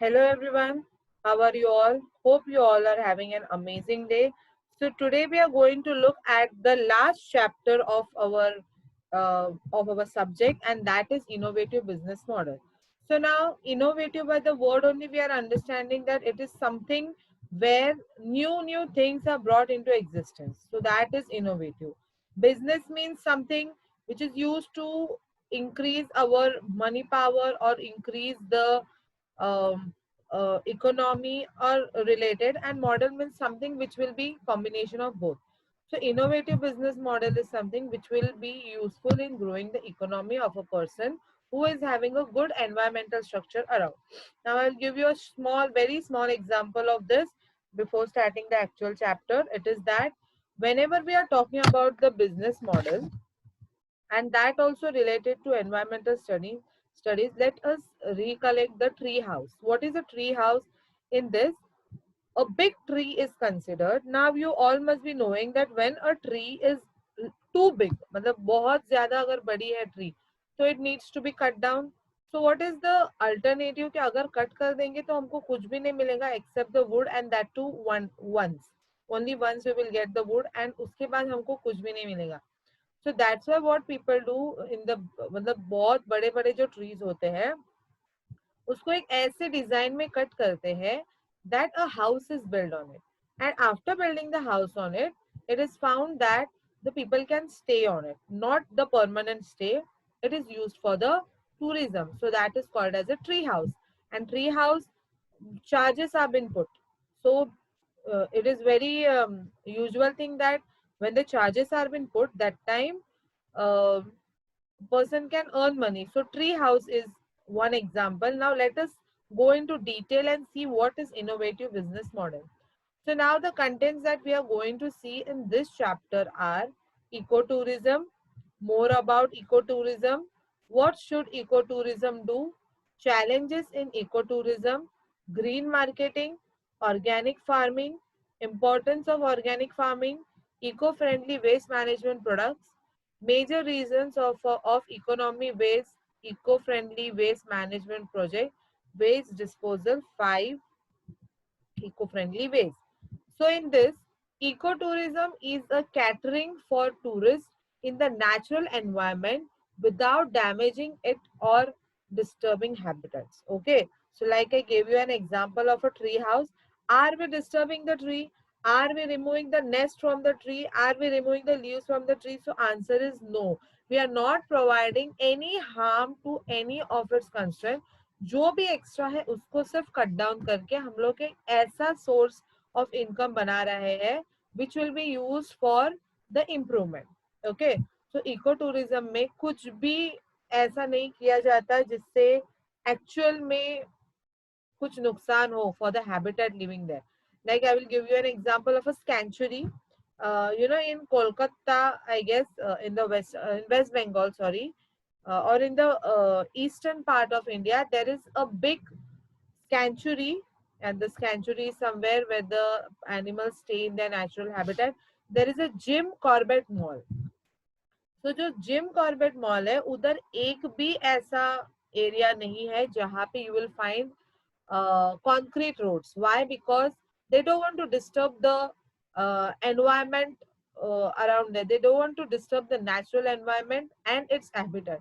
Hello everyone, how are you all? Hope you all are having an amazing day. So today we are going to look at the last chapter of our subject, and that is innovative business model. So now innovative by the word only we are understanding that it is something where new things are brought into existence. So that is innovative. Business means something which is used to increase our money power or increase the um, economy are related, and model means something which will be combination of both. So innovative business model is something which will be useful in growing the economy of a person who is having a good environmental structure around. Now I'll give you a very small example of this before starting the actual chapter. It is that whenever we are talking about the business model, and that also related to environmental studies, let us recollect the tree house. What is a tree house? In this, a big tree is considered. Now you all must be knowing that when a tree is too big, मतलब बहुत ज्यादा अगर बड़ी है tree, so it needs to be cut down. So what is the alternative? कि अगर cut कर देंगे तो हमको कुछ भी नहीं मिलेगा except the wood, and that too once, only once we will get the wood, and उसके बाद हमको कुछ भी नहीं मिलेगा. So that's why what people do in the, मतलब बहुत बड़े बड़े जो trees होते हैं उसको एक ऐसे डिजाइन में कट करते हैं that a house is built on it, and after building the house on it, it is found that the people can stay on it, not the permanent stay. It is used for the tourism, so that is called as a tree house. And tree house charges have been put. So it is very usual thing that when the charges are been put, that time uh, person can earn money. So tree house is one example. Now let us go into detail and see what is innovative business model. So now the contents that we are going to see in this chapter are ecotourism, more about ecotourism, what should ecotourism do, challenges in ecotourism, green marketing, organic farming, importance of organic farming, eco-friendly waste management products, major reasons of economy waste, eco-friendly waste management project, waste disposal, 5 eco-friendly ways. So in this, ecotourism is a catering for tourists in the natural environment without damaging it or disturbing habitats. Okay, so like I gave you an example of a tree house. Are we disturbing the tree? Are we removing the nest from the tree? Are we removing the leaves from the tree? So answer is no. We are not providing any harm to any of its constraint. जो भी extra है उसको सिर्फ cut down करके हम लोग एक ऐसा सोर्स ऑफ इनकम बना रहे हैं which will be use for the improvement. Okay, so eco tourism में कुछ भी ऐसा नहीं किया जाता जिससे एक्चुअल में कुछ नुकसान हो for the habitat living there. Like I will give you an example of a sanctuary. In Kolkata, I guess, in West Bengal, sorry, or in the eastern part of India, there is a big sanctuary, and the sanctuary is somewhere where the animals stay in their natural habitat. There is a Jim Corbett Mall. तो जो Jim Corbett mall है उधर एक भी ऐसा area नहीं है जहाँ पे you will find concrete roads. Why? Because they don't want to disturb the environment around there. They don't want to disturb the natural environment and its habitat.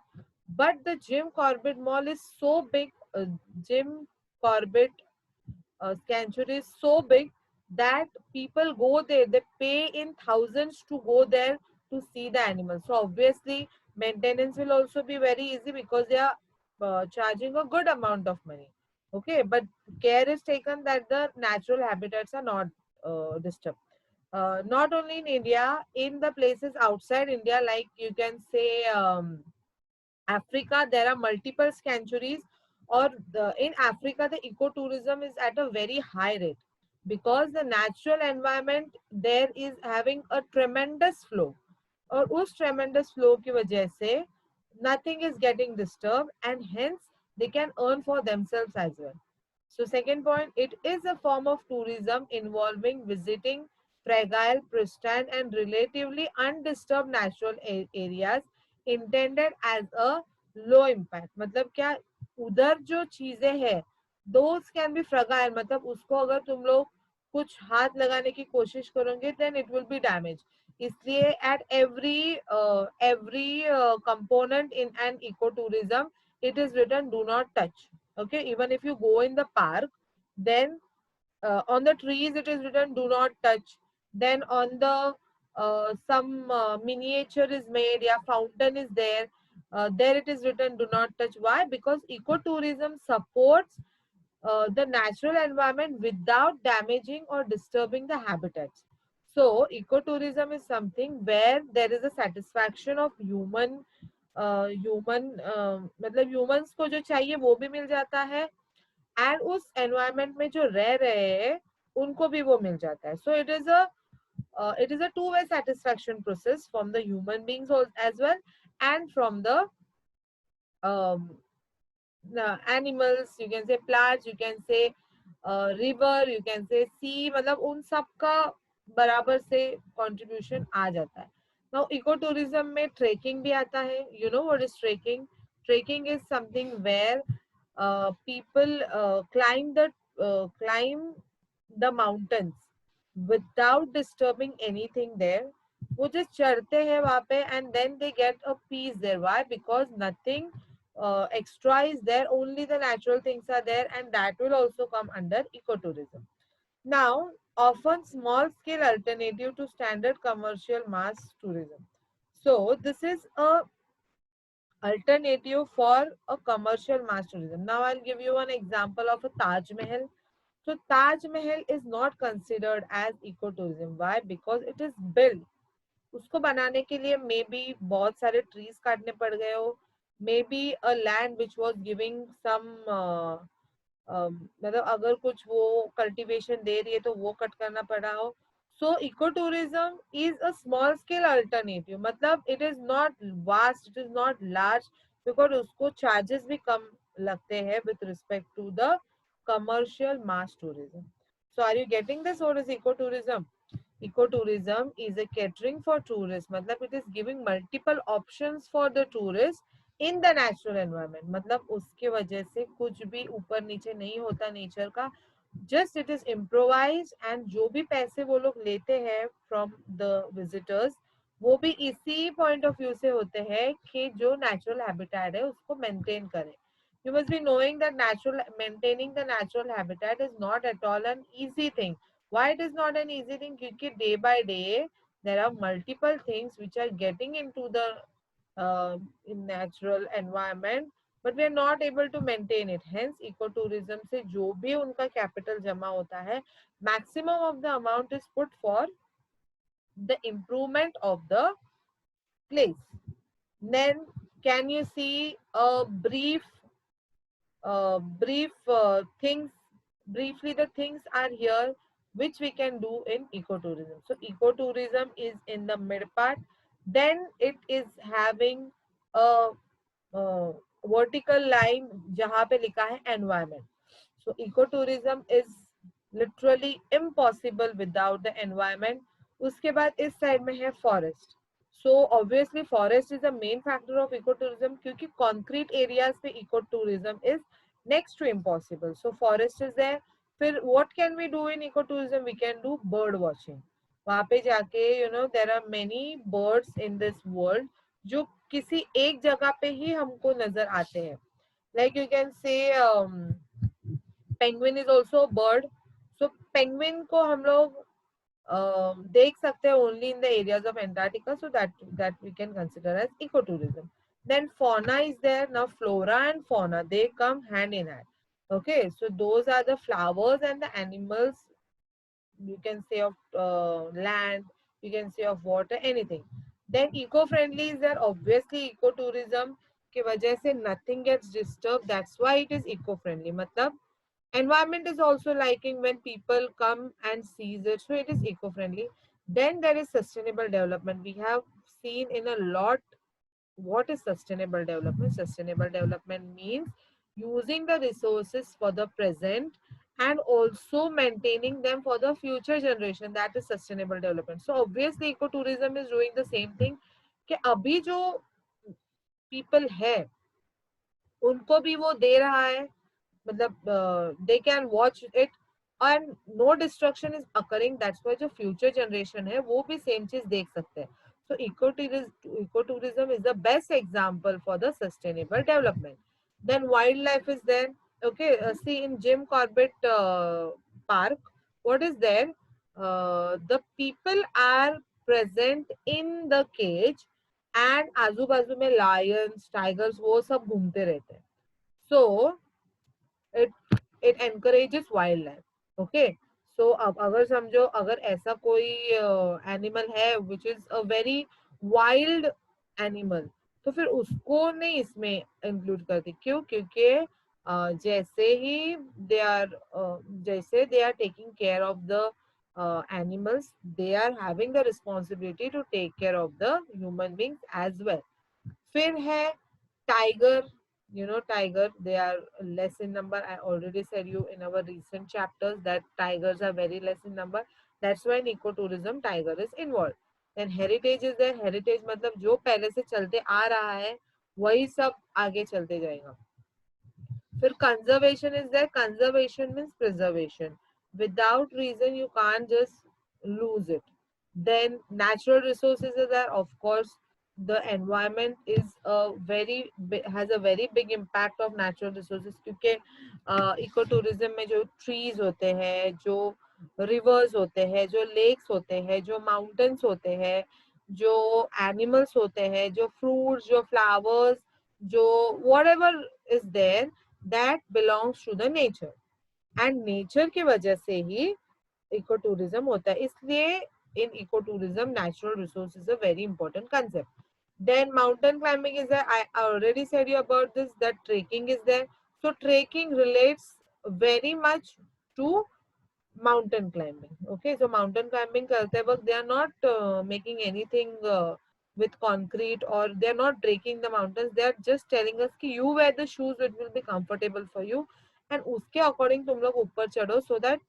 But the Jim Corbett Mall is so big. Jim Corbett sanctuary is so big that people go there. They pay in thousands to go there to see the animals. So obviously, maintenance will also be very easy because they are charging a good amount of money. Okay, but care is taken that the natural habitats are not disturbed. Not only in India, in the places outside India, like you can say Africa, there are multiple sanctuaries, or in Africa, the ecotourism is at a very high rate because the natural environment there is having a tremendous flow. और उस tremendous flow की वजह से nothing is getting disturbed, and hence they can earn for themselves as well. So second point, it is a form of tourism involving visiting fragile, pristine and relatively undisturbed natural areas intended as a low impact. मतलब क्या उधर जो चीजें हैं those can be fragile, मतलब उसको अगर तुम लोग कुछ हाथ लगाने की कोशिश करोगे then it will be damaged. इसलिए at every component in an ecotourism it is written do not touch. Okay, even if you go in the park, then on the trees it is written do not touch. Then on the some miniature is made, yeah, fountain is there, there it is written do not touch. Why? Because ecotourism supports the natural environment without damaging or disturbing the habitats. So ecotourism is something where there is a satisfaction of human मतलब humans को जो चाहिए वो भी मिल जाता है, and उस environment में जो रह रहे हैं उनको भी वो मिल जाता है. सो it is a two-way satisfaction process from the human beings as well, and from um, the animals, you can say plants, you can say river, you can say sea, मतलब उन सब का बराबर से contribution आ जाता है. Now ecotourism में trekking भी आता है. You know what is trekking? Trekking is something where people climb the mountains without disturbing anything there. वो just चढ़ते हैं वहाँ पे and then they get a peace there. Why? Because nothing extra is there, only the natural things are there, and that will also come under ecotourism. Now, often small scale alternative to standard commercial mass tourism. So this is a alternative for a commercial mass tourism. Now I'll give you an example of a Taj Mahal. So Taj Mahal is not considered as ecotourism. Why? Because it is built. उसको बनाने के लिए may be बहुत सारे trees काटने पड़ गए हो, may be a land which was giving some मतलब अगर कुछ वो कल्टीवेशन दे रही है तो वो कट करना पड़ा हो. So eco tourism is a small scale alternative, मतलब it is not vast, it is not large, because उसको चार्जेस भी कम लगते हैं with respect to the commercial mass tourism. So are you getting this? What is ecotourism? Ecotourism is a catering for tourists, मतलब it is giving multiple options for the tourists in the natural environment. मतलब उसके वजह से कुछ भी ऊपर नीचे नहीं होता नेचर का, just it is improvised, and जो भी पैसे वो लोग लेते हैं from the visitors वो भी इसी point of view से होते हैं कि जो natural habitat है उसको maintain करें. You must be knowing that maintaining the natural habitat is not at all an easy thing. Why it is not an easy thing? Because day by day there are multiple things which are getting into the in natural environment, but we are not able to maintain it. Hence ecotourism से जो भी उनका capital जमा होता है, maximum of the amount is put for the improvement of the place. Then can you see a brief things, briefly the things are here which we can do in ecotourism. So ecotourism is in the mid part, then it is having a vertical line जहाँ पे लिखा है environment. So ecotourism is literally impossible without the environment. उसके बाद इस side में है forest. So obviously forest is the main factor of ecotourism क्योंकि concrete areas पे ecotourism is next to impossible. So forest is there. फिर what can we do in ecotourism? We can do bird watching. वहाँ पे जाके there are many birds in this world जो किसी एक जगह पे ही हमको नजर आते हैं. Like you can say penguin is also a bird. So penguin को हम लोग देख सकते हैं only in the areas of Antarctica, so that we can consider as ecotourism. Then fauna is there. Now flora and fauna, they come hand in hand. Okay, so those are the flowers and the animals, you can say of land, you can say of water, anything. Then eco-friendly is there. Obviously ecotourism की वजह से nothing gets disturbed, that's why it is eco-friendly. मतलब environment is also liking when people come and sees it, so it is eco-friendly. Then there is sustainable development. We have seen in a lot what is sustainable development. Sustainable development means using the resources for the present and also maintaining them for the future generation. That is sustainable development. So obviously ecotourism is doing the same thing कि अभी जो people है उनको भी वो दे रहा है मतलब they can watch it and no destruction is occurring. That's why जो future generation है वो भी same चीज देख सकते हैं. So ecotourism is the best example for the sustainable development. Then wildlife is there. Okay, see in Jim Corbett Park, what is there? The people are present in the cage and आजू बाजू में lions, tigers वो सब घूमते रहते हैं. So it it encourages wildlife. Okay, so अब अगर समझो अगर ऐसा कोई एनिमल है which is a very wild animal, तो फिर उसको नहीं इसमें इंक्लूड करती. क्यों? क्योंकि जैसे ही जैसे they are taking care of the animals, they are having the responsibility to take care of the human beings as well. फिर है tiger. You know, tiger, they are less in number. I already said you in our recent chapters that tigers are very less in number. That's why in ecotourism tiger is involved. Then heritage is there. Heritage मतलब जो पहले से चलते आ रहा है वही सब आगे चलते जाएगा. फिर conservation is there. Conservation means preservation. Without reason you can't just lose it. Then natural resources are there. Of course, the environment is has a very big impact of natural resources क्योंकि ecotourism में जो trees होते हैं, जो rivers होते हैं, जो lakes होते हैं, जो mountains होते हैं, जो animals होते हैं, जो fruits, जो flowers, जो whatever is there, that belongs to the nature. And nature की वजह से ही ecotourism होता है. इसलिए in ecotourism natural resource is a very important concept. Then mountain climbing is there. I already said you about this, that trekking is there. So trekking relates very much to mountain climbing. Okay, so mountain climbing करते वक्त they are not making anything with concrete, or they are not breaking the mountains. They are just telling us कि you wear the shoes, it will be comfortable for you, and उसके according तुम लोग ऊपर चढ़ो, so that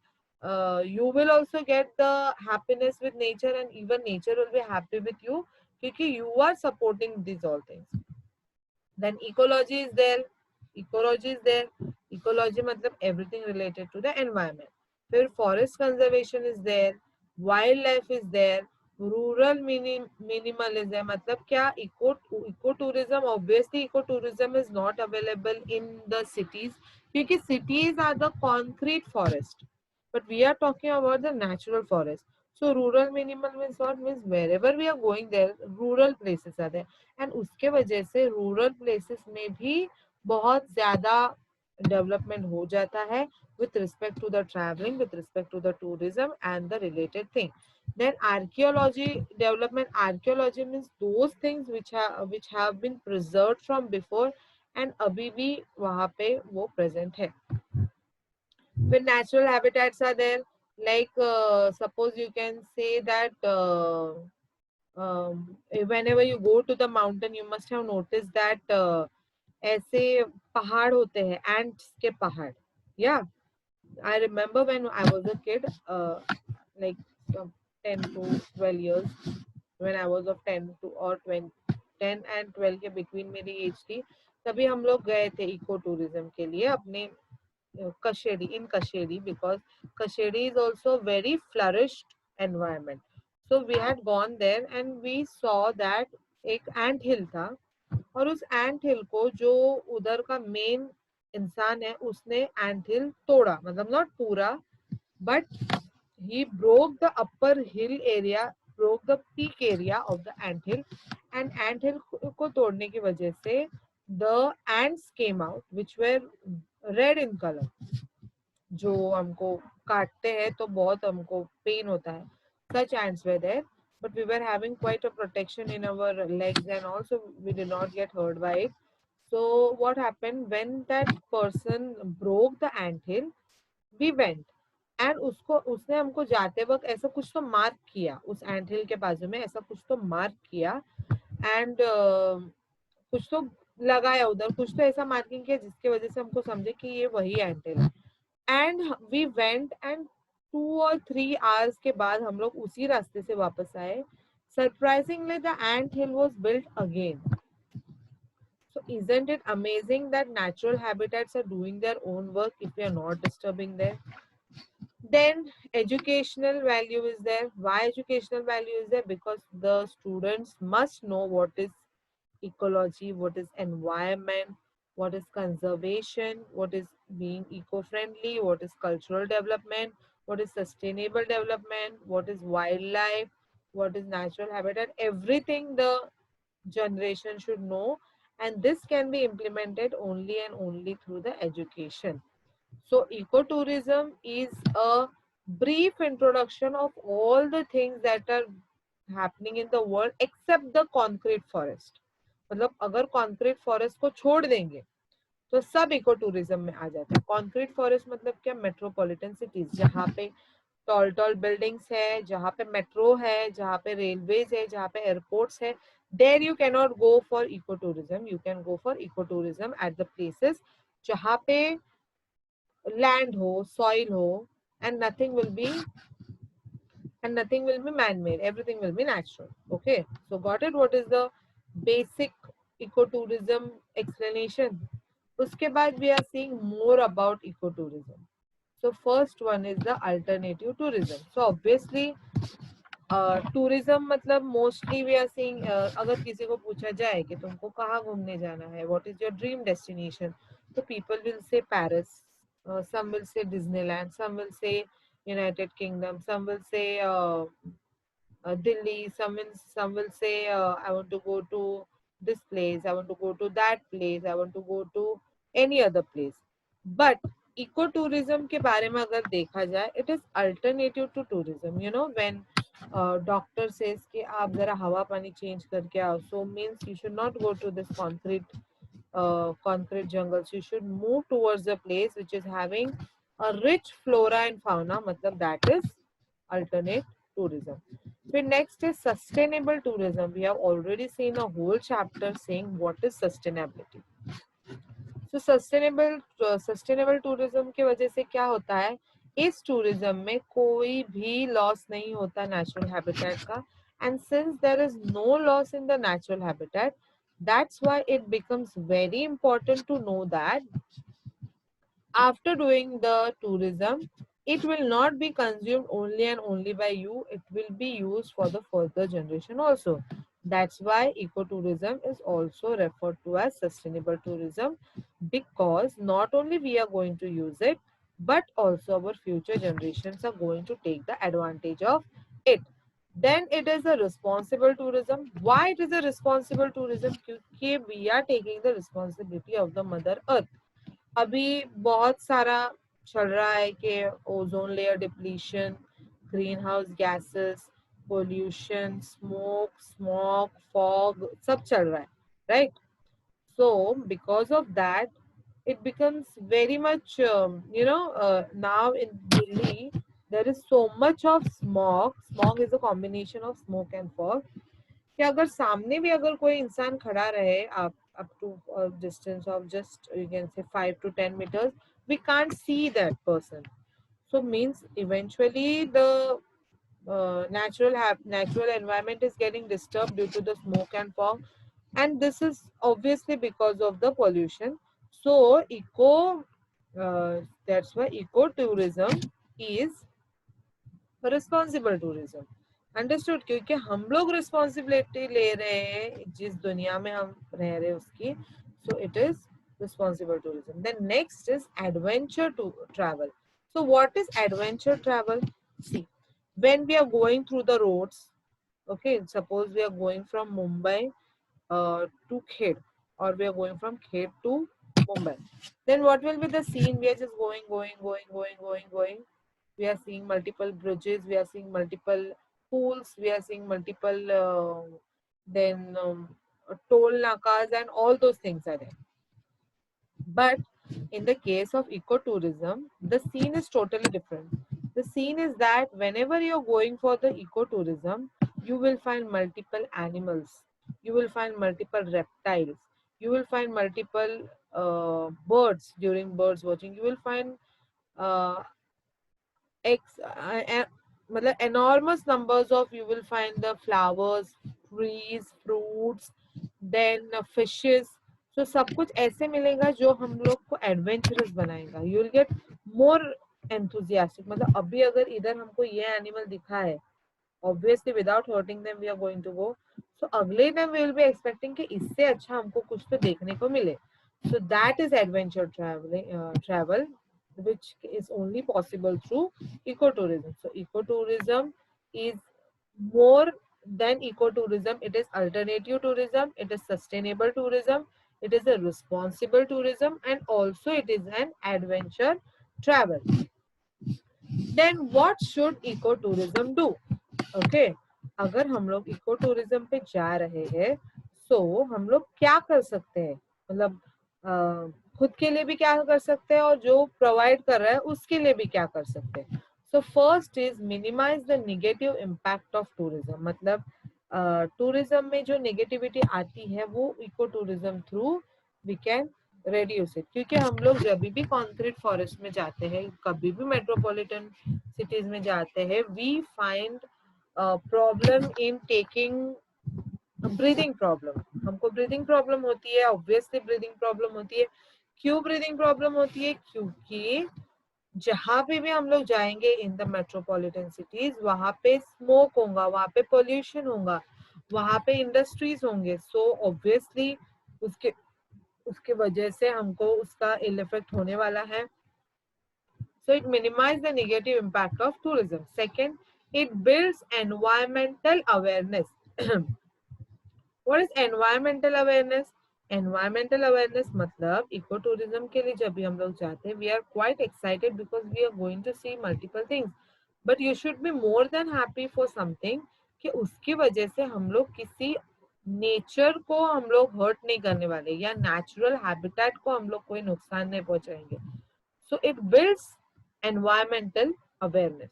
you will also get the happiness with nature, and even nature will be happy with you क्योंकि you are supporting these all things. Then ecology is there. Ecology is there. Ecology मतलब everything related to the environment. फिर forest conservation is there. Wildlife is there. Rural minimalism है. मतलब क्या? Ecotourism, obviously ecotourism is not available in the cities क्योंकि cities are the concrete forest, but we are talking about the natural forest. So rural minimal means what? Means wherever we are going there, rural places are there. And उसके वजह से rural places में भी बहुत ज्यादा development हो जाता है with respect to the traveling, with respect to the tourism and the related thing. Then archaeology development. Archaeology means those things which have been preserved from before and अभी भी वहाँ पे वो present है. When natural habitats are there, like suppose you can say that whenever you go to the mountain, you must have noticed that ऐसे पहाड़ होते हैं, ants के पहाड़. Yeah, I remember when I was a kid, like 10 to 12 years, when I was of 10 to or 20, 10 and 12 के between मेरी age थी, तभी हम लोग गए थे इको टूरिज्म के लिए अपने Kashedi, in Kashedi, because Kashedi is also very flourished environment. So we had gone there and we saw that एक ant hill था, और उस ant hill को जो उधर का main इंसान है उसने ant hill तोड़ा, मतलब not पूरा, but he broke the upper hill area, broke the peak area of the ant hill, and ant hill को तोड़ने की वजह से the ants came out which were red in color. जो हमको काटते हैं तो बहुत हमको पेन होता है. Such ants were there, but we were having quite a protection in our legs and also we did not get hurt by it. So what happened when that person broke the ant hill, we went and उसने हमको जाते वक्त ऐसा कुछ तो mark किया, उस ant hill के बाजू में ऐसा कुछ तो मार्क किया and कुछ तो लगाया उधर, कुछ तो ऐसा मार्किंग किया जिसके वजह से हमको समझे कि ये वही ant hill है. And we went and 2 or 3 hours के बाद हम लोग उसी रास्ते से वापस आए. Surprisingly the ant hill was built again. So isn't it amazing that natural habitats are doing their own work if we are not disturbing them? Then educational value is there. Why educational value is there? Because the students must know what is ecology, what is environment, what is conservation, what is being eco-friendly, what is cultural development, what is sustainable development, what is wildlife, what is natural habitat. Everything the generation should know, and this can be implemented only and only through the education. So ecotourism is a brief introduction of all the things that are happening in the world except the concrete forest. मतलब अगर concrete forest को छोड़ देंगे तो सब eco tourism में आ जाता है. कॉन्क्रीट फॉरेस्ट मतलब क्या? मेट्रोपॉलिटन सिटीज जहाँ पे टॉल टॉल बिल्डिंग्स है, जहाँ पे मेट्रो है, जहाँ पे रेलवेज है, जहाँ पे एयरपोर्ट्स है, there you can not go for eco tourism. You can go for eco tourism at the places जहाँ पे land ho, soil ho, and nothing will be man-made. Everything will be natural. Okay, so got it? What is the basic ecotourism explanation? Uske baad we are seeing more about ecotourism. So first one is the alternative tourism. So obviously tourism मतलब mostly we are seeing अगर किसी को पूछा जाए कि तुमको कहाँ घूमने जाना है, what is your dream destination, तो people will say Paris, some will say Disneyland, some will say United Kingdom, some will say Delhi, some will say I want to go to this place, I want to go to that place, I want to go to any other place. But ecotourism के बारे में अगर देखा जाए, it is alternative to tourism. You know, when doctor says कि आप जरा हवा पानी change करके आओ, so means you should not go to this concrete jungles. You should move towards a place which is having a rich flora and fauna. मतलब that is alternate tourism. Then next is sustainable tourism. We have already seen a whole chapter saying what is sustainability. So sustainable tourism की वजह से क्या होता है, इस tourism में कोई भी loss नहीं होता natural habitat का, and since there is no loss in the natural habitat, that's why it becomes very important to know that after doing the tourism, it will not be consumed only and only by you, it will be used for the further generation also. That's why ecotourism is also referred to as sustainable tourism, because not only we are going to use it, but also our future generations are going to take the advantage of it. Then it is a responsible tourism. Why it is a responsible tourism? Because we are taking the responsibility of the mother earth. अभी बहुत सारा चल रहा है कि ozone layer depletion, green house gases, pollution, smoke, smog, fog, सब चल रहा है, right? So because of that it becomes very much now in Delhi there is so much of smog is a combination of smoke and fog कि अगर सामने भी अगर कोई इंसान खड़ा रहे आप up to a distance of just you can say 5 to 10 meters, we can't see that person. So means eventually the natural environment is getting disturbed due to the smoke and fog, and this is obviously because of the pollution. So that's why eco tourism is responsible tourism. Understood? क्योंकि हम लोग responsibility ले रहे हैं जिस दुनिया में हम रह रहे हैं उसकी. So it is responsible tourism. Then next is adventure to travel. So what is adventure travel? See, when we are going through the roads, okay, suppose we are going from Mumbai to Khed, or we are going from Khed to Mumbai, then what will be the scene? We are just going. We are seeing multiple bridges, we are seeing multiple pools, we are seeing multiple then toll nakas and all those things are there. But in the case of ecotourism, the scene is totally different. The scene is that whenever you're going for the ecotourism, you will find multiple animals, you will find multiple reptiles, you will find multiple birds during birds watching, you will find uh, मतलब enormous numbers of, you will find the flowers, trees, fruits, then fishes. सो सब कुछ ऐसे मिलेगा जो हम लोग को adventurous बनाएगा. You will get more enthusiastic. मतलब अभी अगर इधर हमको ये एनिमल दिखा है, obviously without hurting them we are going to go. So अगले दिन we will be expecting कि इससे अच्छा हमको कुछ तो देखने को मिले. So that is adventure travel which is only possible through ecotourism. So ecotourism is more than ecotourism. It is alternative tourism, it is sustainable tourism, it is a responsible tourism, and also it is an adventure travel. Then what should ecotourism do? Okay अगर हम लोग eco tourism पे जा रहे हैं तो हम लोग क्या कर सकते हैं. मतलब खुद के लिए भी क्या कर सकते हैं और जो प्रोवाइड कर रहा है उसके लिए भी क्या कर सकते हैं. So first is minimise the negative impact of tourism. मतलब टूरिज्म में जो नेगेटिविटी आती है वो eco tourism through we can reduce it. क्योंकि हम लोग जब भी कॉन्क्रीट फॉरेस्ट में जाते हैं, कभी भी मेट्रोपॉलिटन सिटीज में जाते हैं, we find problem in taking breathing problem. हमको ब्रीदिंग प्रॉब्लम होती है, ऑब्वियसली ब्रीदिंग प्रॉब्लम होती है. क्यों ब्रीदिंग प्रॉब्लम होती है? क्योंकि जहां पे भी हम लोग जाएंगे इन द मेट्रोपॉलिटन सिटीज, वहां पे स्मोक होगा, वहां पे पोल्यूशन होगा, वहां पे इंडस्ट्रीज होंगे. सो ऑब्वियसली उसके उसके वजह से हमको उसका इल इफेक्ट होने वाला है. So it minimizes the negative impact of tourism. Second, it builds environmental awareness. What is environmental awareness? Environmental awareness मतलब इको टूरिज्म के लिए जब भी हम लोग जाते हैं, we are quite excited because we are going to see multiple things. But you should be more than happy for something कि उसकी वजह से हम लोग किसी नेचर को हम लोग हर्ट नहीं करने वाले या नेचुरल हैबिटेट को हम लोग कोई नुकसान नहीं पहुंचाएंगे. So it builds environmental awareness.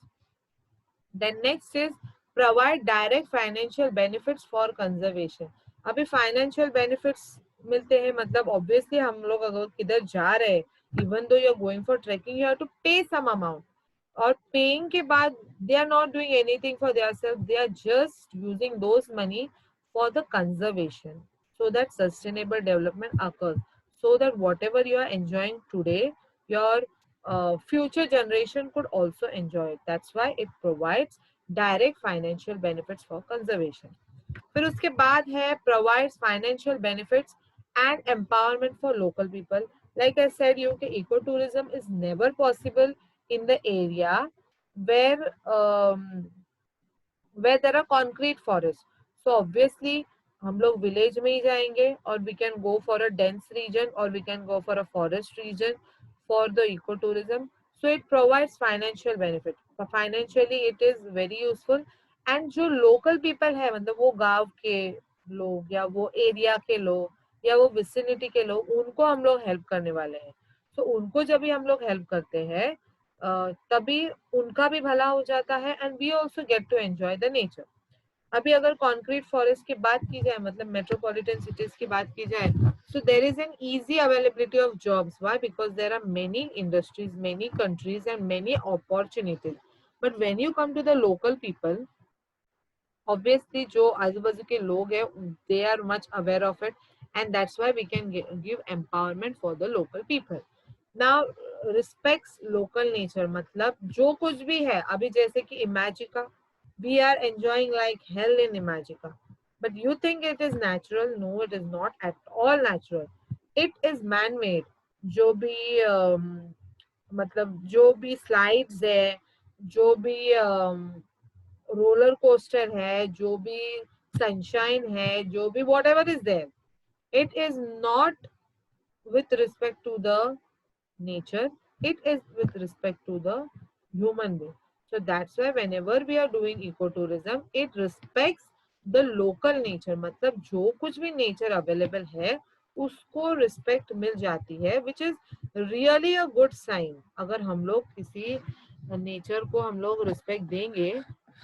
Then next is provide direct financial benefits for conservation. अभी financial benefits मिलते हैं, मतलब obviously हम लोग अगर किधर जा रहे हैं, even though you are going for trekking, you have to pay some amount. और paying के बाद they are not doing anything for themselves, they are just using those money for the conservation, so that sustainable development occurs, so that whatever you are enjoying today, your future generation could also enjoy it. That's why it provides direct financial benefits for conservation. फिर उसके बाद है provides financial benefits and empowerment for local people. Like I said, you ecotourism is never possible in the area where there are concrete forests. So obviously हम लोग village में ही जाएंगे और we can go for a dense region or we can go for a forest region for the ecotourism. So it provides financial benefit. Financially it is very useful. And जो local people है, मतलब वो गांव के लोग या वो area के लोग या वो विसिनिटी के लोग, उनको हम लोग हेल्प करने वाले हैं. तो उनको जब भी हम लोग हेल्प करते हैं तभी उनका भी भला हो जाता है and we also get to enjoy the nature. अभी अगर कॉन्क्रीट फॉरेस्ट की बात की जाए, मतलब मेट्रोपॉलिटन सिटीज की बात की जाए, so there is an easy availability of jobs. Why? Because there are many industries, many countries and many opportunities. But when you come to the local people, obviously जो आजू बाजू के लोग हैं, they are much aware of it, and that's why we can give empowerment for the local people. Now respects local nature, मतलब जो कुछ भी है, अभी जैसे कि Imagica, we are enjoying like hell in Imagica, but you think it is natural? No, it is not at all natural. It is man made. जो भी मतलब जो भी स्लाइड्स है, जो भी रोलर कोस्टर है, जो भी सनशाइन है, जो भी whatever is there, it is not with respect to the nature, it is with respect to the human being. So that's why whenever we are doing ecotourism, it respects the local nature. मतलब जो कुछ भी nature available है उसको respect मिल जाती है, which is really a good sign. अगर हम लोग किसी नेचर को हम लोग रिस्पेक्ट देंगे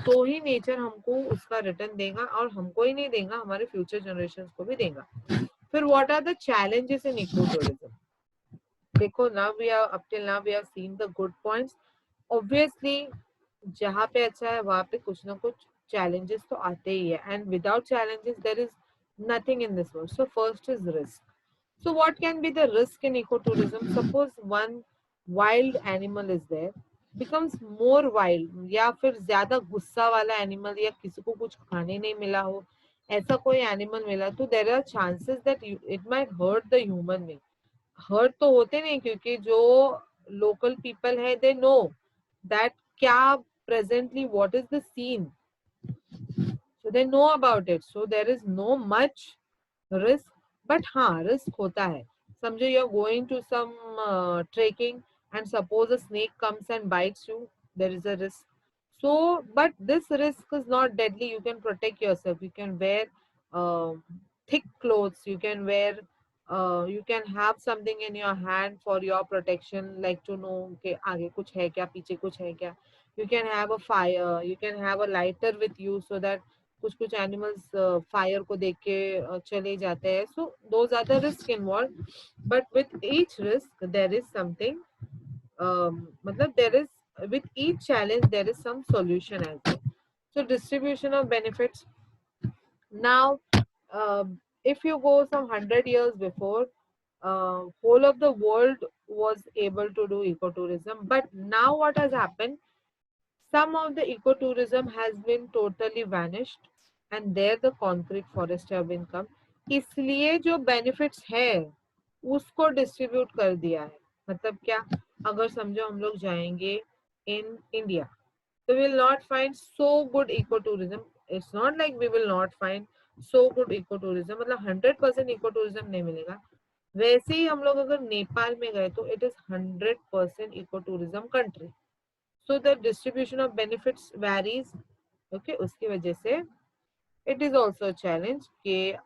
तो ही नेचर हमको उसका रिटर्न देगा, और हमको ही नहीं देगा, हमारे फ्यूचर जनरेशन को भी देगा. फिर what are the challenges in eco tourism? देखो, now we are up till now we have seen the good points. Obviously जहाँ पे अच्छा है वहाँ पे कुछ ना कुछ challenges तो आते ही है, and without challenges there is nothing in this world. So first is risk. So what can be the risk in ecotourism? Suppose one wild animal is there, becomes more wild, या फिर ज्यादा गुस्सा वाला animal, या किसी को कुछ खाने नहीं मिला हो, ऐसा कोई एनिमल मिला, तो there are chances that it might hurt the human being. Hurt तो होते नहीं, क्योंकि जो लोकल पीपल है दे नो दैट क्या presently what is the scene, so they know about it, so there is no much risk. But हाँ risk होता है. समझो you are going to some trekking, and suppose a snake comes and bites you, there is a risk. So but this risk is not deadly. You can protect yourself, you can wear uh, thick clothes, you can wear you can have something in your hand for your protection, like to know कि आगे कुछ है क्या, पीछे कुछ है क्या. You can have a fire, you can have a lighter with you, so that कुछ कुछ एनिमल्स फायर को देख के चले जाते हैं. So those are the risk involve. But with each risk there is something, मतलब there is, with each challenge there is some solution as well. So distribution of benefits. Now if you go some 100 years before, whole of the world was able to do ecotourism, but now what has happened, some of the ecotourism has been totally vanished, and there the concrete forest have been come. इसलिए जो benefits है उसको distribute कर दिया है. मतलब क्या, अगर समझो हम लोग जाएंगे in India, so we will not find so good ecotourism. It's not like we will not find so good ecotourism, मतलब 100% ecotourism नहीं मिलेगा. वैसे ही हम लोग अगर नेपाल में गए तो it is 100% ecotourism country. So the distribution of benefits varies. Okay, उसकी वजह से it is also a challenge कि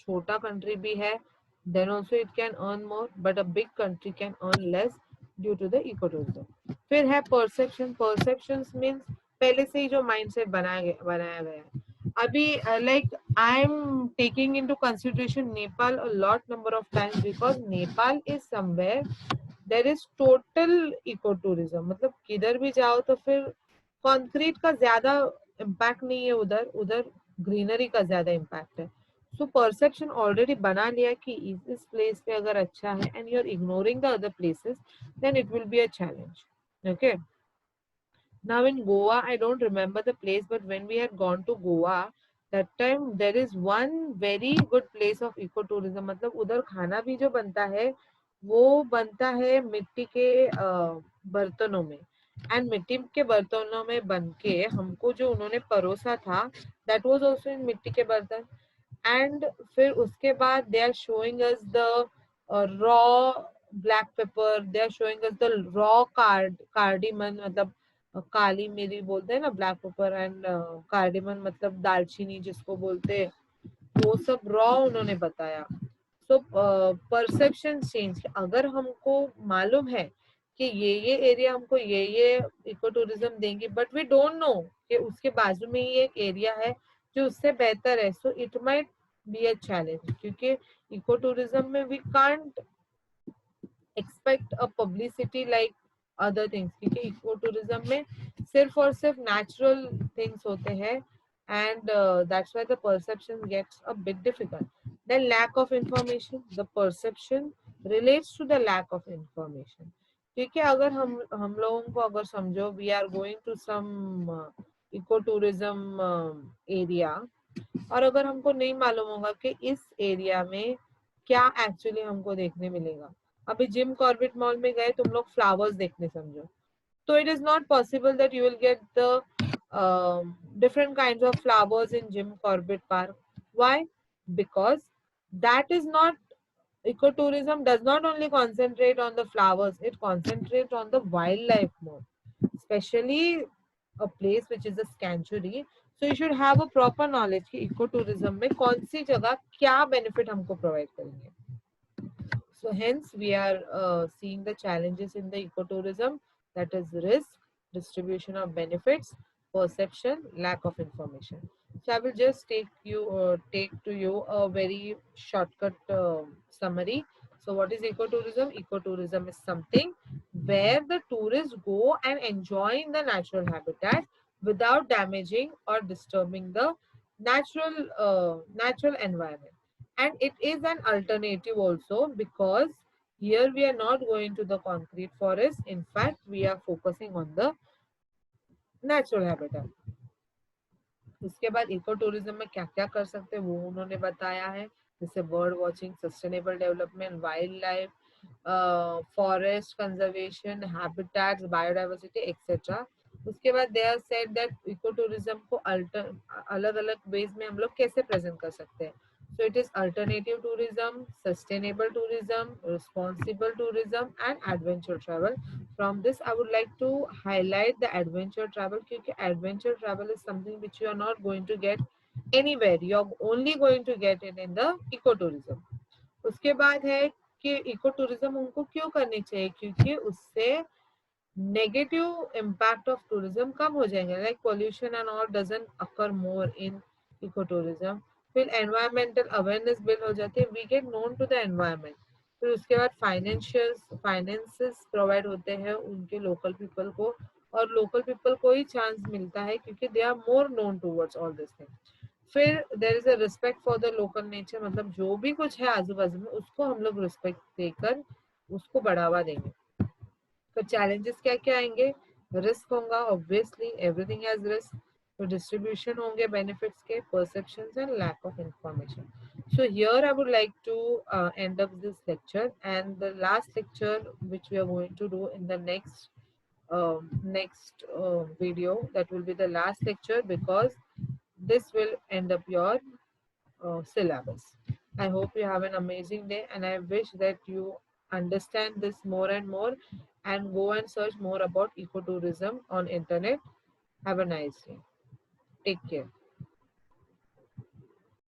छोटा country भी है, then also it can earn more, but a big country can earn less due to the ecotourism. फिर है perception. Perceptions means पहले से ही जो mindset बनाया गया है. अभी like I'm taking into consideration Nepal a lot number of times, because Nepal is somewhere there is total ecotourism. मतलब किधर भी जाओ तो फिर कंक्रीट का ज्यादा इम्पैक्ट नहीं है, उधर उधर ग्रीनरी का ज्यादा इम्पैक्ट है. सो परसेप्शन ऑलरेडी बना लिया कि इस प्लेस पे अगर अच्छा है and you are ignoring the other places, then it will be a challenge. Okay. Now in Goa, I don't remember the place, but when we had gone to Goa, that time there is one very good place of ecotourism. मतलब उधर खाना भी जो बनता है वो बनता है मिट्टी के बर्तनों में, एंड मिट्टी के बर्तनों में बन के हमको जो उन्होंने परोसा था, that was also in मिट्टी के बर्तन. एंड फिर उसके बाद they are showing us the raw black pepper, they are showing us the raw cardamom, मतलब काली मिरी बोलते हैं ना, ब्लैक पेपर एंड कार्डिमन मतलब दालचीनी जिसको बोलते हैं, वो सब रॉ उन्होंने बताया. So perception change. अगर हमको मालूम है कि ये एरिया हमको ये इको टूरिज्म देंगे, बट वी डोंट नो कि उसके बाजू में ही एक एरिया है जो उससे बेहतर है, so it might be a challenge. क्योंकि इको टूरिज्म में we can't expect a publicity like other things, क्योंकि इको टूरिज्म में सिर्फ और सिर्फ नेचुरल थिंग्स होते हैं, and that's why the perception gets a bit difficult. Then lack of information. The perception relates to the lack of information. क्योंकि अगर हम लोगों को अगर समझो we are going to some eco tourism area, और अगर हमको नहीं मालूम होगा कि इस एरिया में क्या एक्चुअली हमको देखने मिलेगा. अभी जिम कॉर्बेट मॉल में गए तुम लोग फ्लावर्स देखने समझो, so it is not possible that you will get the different kinds of flowers in Jim Corbett Park. Why? Because that is not, ecotourism does not only concentrate on the flowers, it concentrates on the wildlife more, especially a place which is a sanctuary. So you should have a proper knowledge कि ecotourism में कौन सी जगह क्या benefit हमको provide करेंगे. So hence we are seeing the challenges in the ecotourism, that is risk, distribution of benefits, perception, lack of information. So I will just take to you a very shortcut summary. So what is ecotourism? Ecotourism is something where the tourists go and enjoy in the natural habitat without damaging or disturbing the natural environment. and it is an alternative also, because here we are not going to the concrete forest. In fact, we are focusing on the natural habitat. उसके बाद eco tourism में क्या क्या कर सकते हैं वो उन्होंने बताया है, जैसे bird watching, sustainable development, wildlife, forest conservation, habitats, biodiversity etcetera. उसके बाद they are said that eco tourism को अलग अलग वेज में हम लोग कैसे प्रेजेंट कर सकते हैं. So it is alternative tourism, sustainable tourism, responsible tourism, and adventure travel. From this, I would like to highlight the adventure travel, because adventure travel is something which you are not going to get anywhere. You are only going to get it in the ecotourism. उसके बाद है कि eco tourism उनको क्यों करनी चाहिए, क्योंकि उससे negative impact of tourism कम हो जाएंगे, like pollution and all doesn't occur more in ecotourism. फिर environmental awareness build हो जाती है, we get known to the environment. फिर उसके बाद finances provide होते हैं उनके local people को, और local people को ही chance मिलता है क्योंकि they are more known towards all this thing. फिर there is a respect for the local nature, मतलब जो भी कुछ है आजू बाजू में उसको हम लोग respect देकर उसको बढ़ावा देंगे. तो चैलेंजेस क्या क्या आएंगे, रिस्क होगा, ऑब्वियसली एवरीथिंग हैज रिस्क. तो डिस्ट्रीब्यूशन होंगे बेनिफिट्स के, perceptions and lack of information. So here I would like to end up this lecture, and the last lecture which we are going to do in the next video, that will be the last lecture, because this will end up your syllabus. I hope you have an amazing day, and I wish that you understand this more and more and go and search more about ecotourism on internet. Have a nice day. Take care.